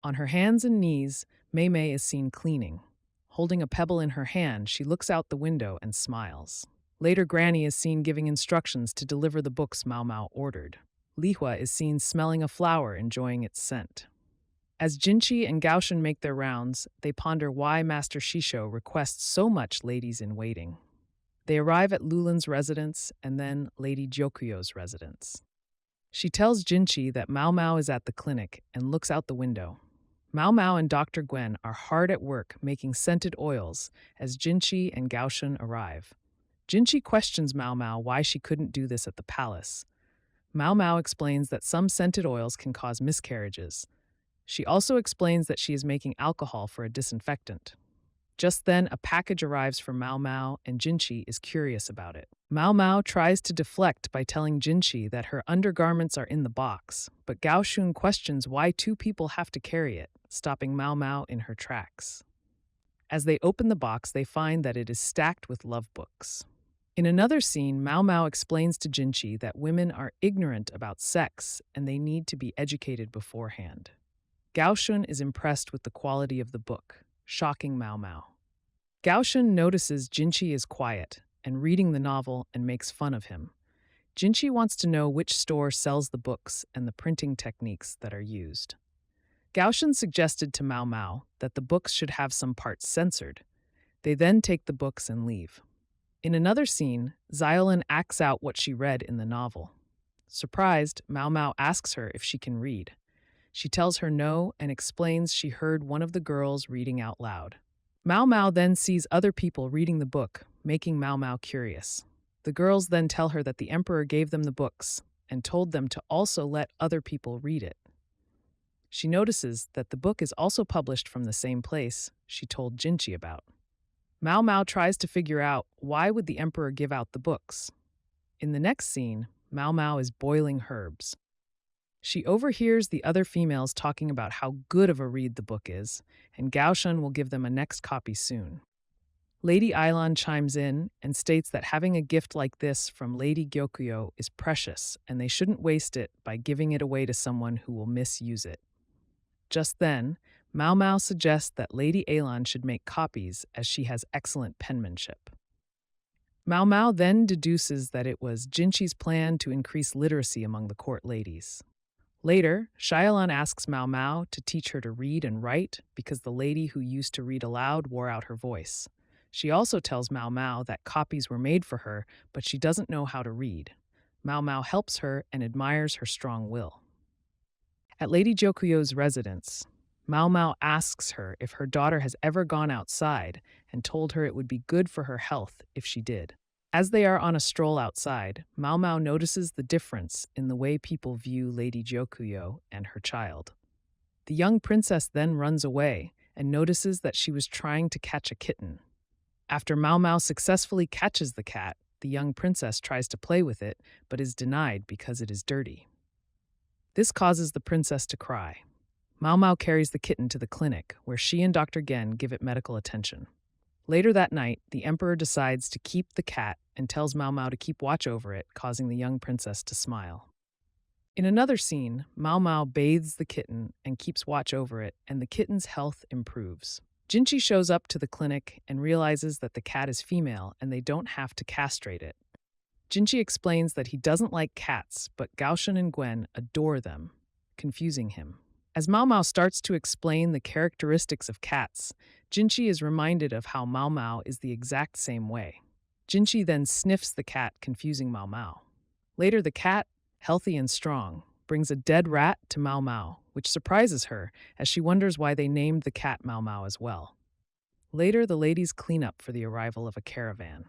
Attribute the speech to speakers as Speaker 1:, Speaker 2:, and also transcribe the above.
Speaker 1: On her hands and knees, Maomao is seen cleaning. Holding a pebble in her hand, she looks out the window and smiles. Later, Granny is seen giving instructions to deliver the books Maomao ordered. Lihua is seen smelling a flower, enjoying its scent. As Jinchi and Gaoshan make their rounds, they ponder why Master Shisho requests so much ladies-in-waiting. They arrive at Lulin's residence and then Lady Gyokuyo's residence. She tells Jinchi that Maomao is at the clinic and looks out the window. Maomao and Dr. Gwen are hard at work making scented oils as Jinchi and Gaoshan arrive. Jinchi questions Maomao why she couldn't do this at the palace. Maomao explains that some scented oils can cause miscarriages. She also explains that she is making alcohol for a disinfectant. Just then, a package arrives from Maomao, and Jinchi is curious about it. Maomao tries to deflect by telling Jinchi that her undergarments are in the box, but Gaoshun questions why two people have to carry it, stopping Maomao in her tracks. As they open the box, they find that it is stacked with love books. In another scene, Maomao explains to Jinchi that women are ignorant about sex and they need to be educated beforehand. Gaoshun is impressed with the quality of the book, shocking Maomao. Gaoshun notices Jinchi is quiet and reading the novel and makes fun of him. Jinchi wants to know which store sells the books and the printing techniques that are used. Gaoshun suggested to Maomao that the books should have some parts censored. They then take the books and leave. In another scene, Xiaolin acts out what she read in the novel. Surprised, Maomao asks her if she can read. She tells her no and explains she heard one of the girls reading out loud. Maomao then sees other people reading the book, making Maomao curious. The girls then tell her that the emperor gave them the books and told them to also let other people read it. She notices that the book is also published from the same place she told Jinchi about. Maomao tries to figure out why would the emperor give out the books. In the next scene, Maomao is boiling herbs. She overhears the other females talking about how good of a read the book is, and Gaoshan will give them a next copy soon. Lady Ailan chimes in and states that having a gift like this from Lady Gyokuyo is precious and they shouldn't waste it by giving it away to someone who will misuse it. Just then, Maomao suggests that Lady Ailan should make copies as she has excellent penmanship. Maomao then deduces that it was Jinchi's plan to increase literacy among the court ladies. Later, Xiaolin asks Maomao to teach her to read and write because the lady who used to read aloud wore out her voice. She also tells Maomao that copies were made for her, but she doesn't know how to read. Maomao helps her and admires her strong will. At Lady Gyokuyo's residence, Maomao asks her if her daughter has ever gone outside and told her it would be good for her health if she did. As they are on a stroll outside, Maomao notices the difference in the way people view Lady Gyokuyo and her child. The young princess then runs away and notices that she was trying to catch a kitten. After Maomao successfully catches the cat, the young princess tries to play with it, but is denied because it is dirty. This causes the princess to cry. Maomao carries the kitten to the clinic, where she and Dr. Gen give it medical attention. Later that night, the emperor decides to keep the cat and tells Maomao to keep watch over it, causing the young princess to smile. In another scene, Maomao bathes the kitten and keeps watch over it, and the kitten's health improves. Jinchi shows up to the clinic and realizes that the cat is female and they don't have to castrate it. Jinchi explains that he doesn't like cats, but Gaoshan and Gwen adore them, confusing him. As Maomao starts to explain the characteristics of cats, Jinchi is reminded of how Maomao is the exact same way. Jinchi then sniffs the cat, confusing Maomao. Later, the cat, healthy and strong, brings a dead rat to Maomao, which surprises her as she wonders why they named the cat Maomao as well. Later, the ladies clean up for the arrival of a caravan.